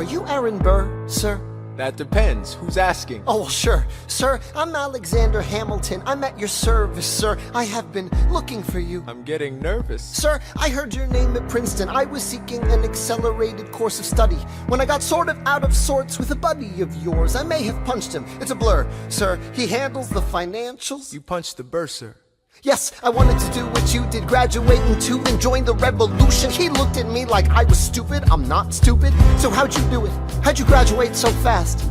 Are you Aaron Burr, sir? That depends. Who's asking? Oh, well, sure. Sir, I'm Alexander Hamilton. I'm at your service, sir. I have been looking for you. I'm getting nervous. Sir, I heard your name at Princeton. I was seeking an accelerated course of study. When I got sort of out of sorts with a buddy of yours, I may have punched him. It's a blur. Sir, he handles the financials. You punched the bursar. Yes, I wanted to do what you did, graduate and join the revolution. He looked at me like I was stupid. I'm not stupid. So how'd you do it? How'd you graduate so fast?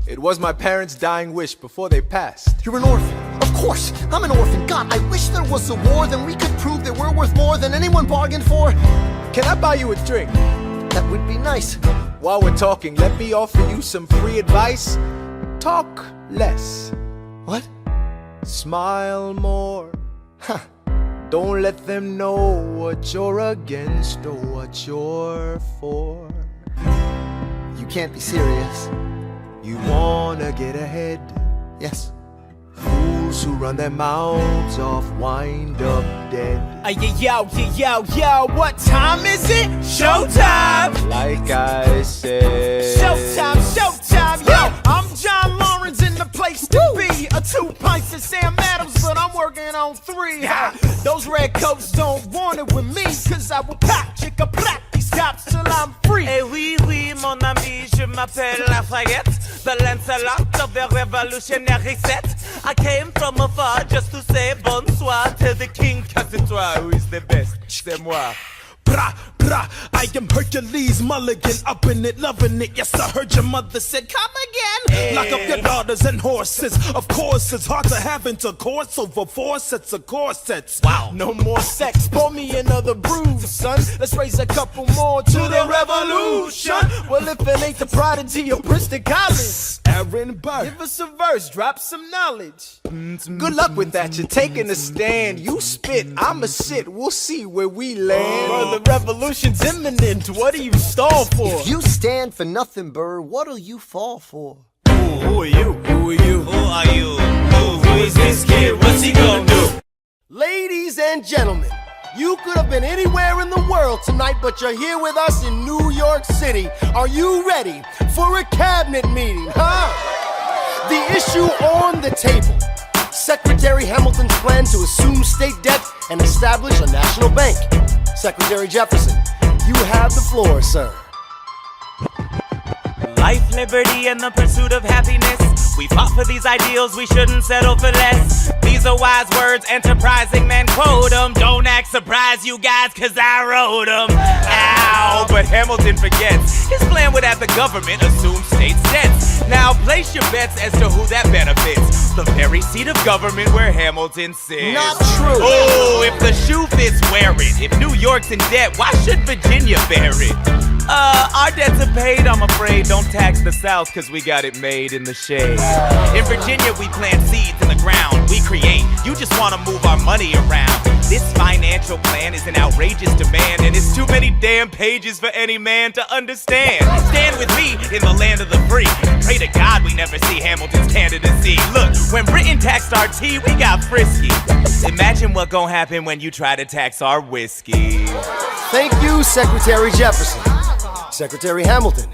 It was my parents' dying wish before they passed. You're an orphan. Of course, I'm an orphan. God, I wish there was a war, then we could prove that we're worth more than anyone bargained for. Can I buy you a drink? That would be nice. While we're talking, let me offer you some free advice. Talk less. What? Smile more. Huh. Don't let them know what you're against or what you're for. You can't be serious. You wanna get ahead. Yes. Fools who run their mouths off wind up dead. Yo, what time is it? Showtime! Like I said. Showtime, yo! I'm John Lawrence in the place to be. 2 pints of Sam Adams, but I'm working on 3. Those red coats don't want it with me, cause I will pop, chicka plak these cops till I'm free. Eh oui, mon ami, je m'appelle Lafayette, the Lancelot of the revolutionary set. I came from afar just to say bonsoir to the king, cause it's toi who is the best, c'est moi. Brah, brah, I am Hercules Mulligan, up in it, loving it. Yes, I heard your mother said, come again. Lock up your daughters and horses. Of course, it's hard to have intercourse over 4 sets of corsets. Wow, no more sex, pour me another brew, son. Let's raise a couple more to the revolution. Well, if it ain't the prodigy of Princeton College, Aaron Burr, give us a verse, drop some knowledge. Good luck with that, you're taking a stand. You spit, I'ma sit, we'll see where we land. Bro, the revolution's imminent, what do you stall for? If you stand for nothing, Burr, what'll you fall for? Who are you? Who are you? Who are you? Who is this kid? What's he gonna do? Ladies and gentlemen, you could have been anywhere in the world tonight, but you're here with us in New York City. Are you ready for a cabinet meeting, huh? The issue on the table: Secretary Hamilton's plan to assume state debt and establish a national bank. Secretary Jefferson, you have the floor, sir. Life, liberty, and the pursuit of happiness. We fought for these ideals, we shouldn't settle for less. These are wise words, enterprising men quote them. Don't act surprised, you guys, cause I wrote them. Ow, but Hamilton forgets his plan would have the government assume state debts. Now place your bets as to who that benefits. The very seat of government where Hamilton sits. Not true. Oh, if the shoe fits, wear it. If New York's in debt, why should Virginia bear it? Our debts are paid, I'm afraid. Don't tax the South, cause we got it made in the shade. In Virginia, we plant seeds in the ground. We create, you just wanna move our money around. This financial plan is an outrageous demand, and it's too many damn pages for any man to understand. Stand with me in the land of the free. Pray to God we never see Hamilton's candidacy. Look, when Britain taxed our tea, we got frisky. Imagine what gon' happen when you try to tax our whiskey. Thank you, Secretary Jefferson. Secretary Hamilton,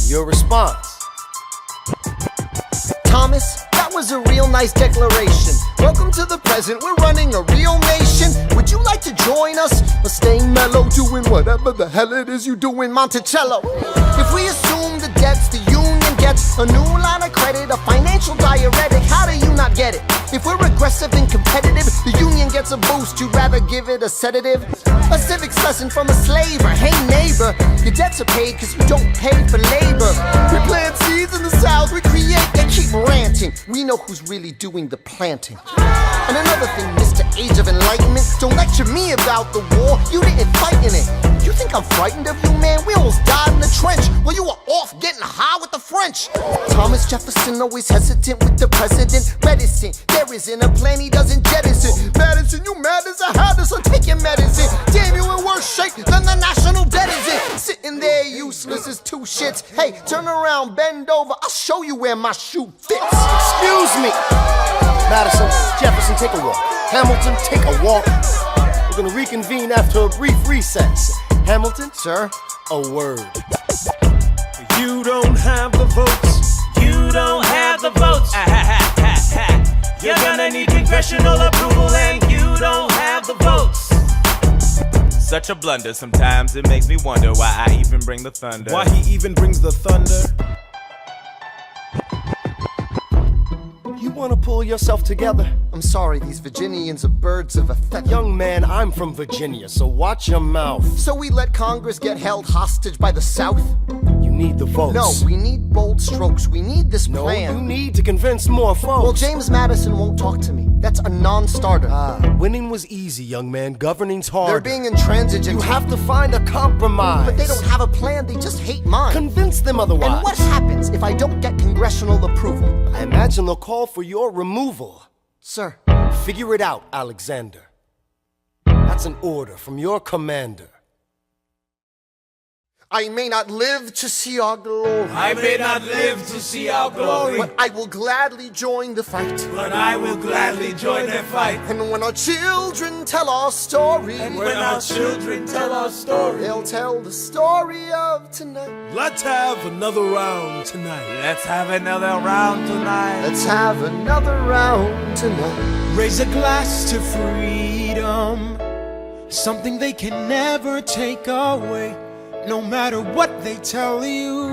your response. Thomas, that was a real nice declaration. Welcome to the present, we're running a real nation. Would you like to join us? Or staying mellow, doing whatever the hell it is you do in Monticello? If we assume the debts the union gets, a new line of credit, a financial diuretic, how do you not get it? If we're aggressive and competitive, the union gets a boost, you'd rather give it a sedative? A civics lesson from a slaver. Hey neighbor, your debts are paid cause you don't pay for labor. We plant seeds in the South, we create, they keep ranting. We know who's really doing the planting. And another thing, Mr. Age of Enlightenment, don't lecture me about the war, you didn't fight in it. You think I'm frightened of you, man? We almost died in the trench while you were off getting high with the French. Thomas Jefferson always hesitant with the president, reticent. There isn't a plan he doesn't jettison. Madison, you mad as a hatter, so take your medicine. Damn, you in worse shape than the national debt is in. Sitting there useless as 2 shits. Hey, turn around, bend over, I'll show you where my shoe fits. Excuse me. Madison, Jefferson, take a walk. Hamilton, take a walk. We're gonna reconvene after a brief recess. Hamilton, Sir? a word. congressional approval and you don't have the votes. Such a blunder, sometimes it makes me wonder why I even bring the thunder. Why he even brings the thunder? You wanna pull yourself together? I'm sorry, these Virginians are birds of a feather. Young man, I'm from Virginia, so watch your mouth. So we let Congress get held hostage by the South? You need the votes. No, we need bold strokes. We need this No, plan. you need to convince more folks. Well, James Madison won't talk to me. That's a non-starter. Winning was easy, young man. Governing's hard. They're being intransigent. You have to find a compromise. But they don't have a plan. They just hate mine. Convince them otherwise. And what happens if I don't get congressional approval? I imagine they'll call for your removal. Sir, Figure it out, Alexander. That's an order from your commander. I may not live to see our glory, I may not live to see our glory, but I will gladly join the fight. but I will gladly join their fight. And when our children tell our story, And when our children tell our story, they'll tell the story of tonight. let's have another round tonight. Let's have another round tonight. Let's have another round tonight. Raise a glass to freedom, something they can never take away, no matter what they tell you.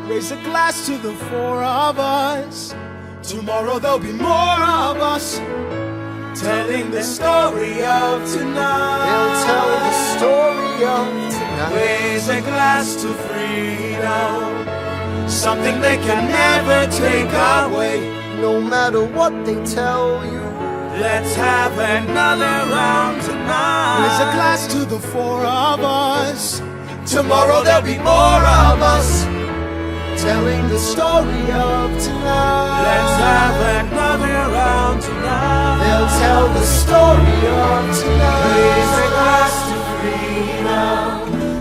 Raise a glass to the four of us. Tomorrow there'll be more of us, telling the story of tonight. They'll tell the story of tonight. Raise a glass to freedom, something they can never take away. No matter what they tell you, Let's have another round tonight. Raise a glass to the four of us. Tomorrow there'll be more of us, telling the story of tonight. let's have another round tonight. They'll tell the story of Raise a tonight. glass to freedom.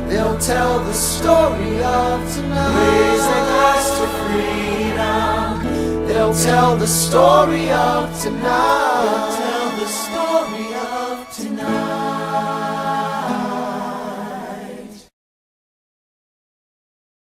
They'll tell the story of tonight. Raise a glass to freedom. They'll tell the story of tonight. Tell the story.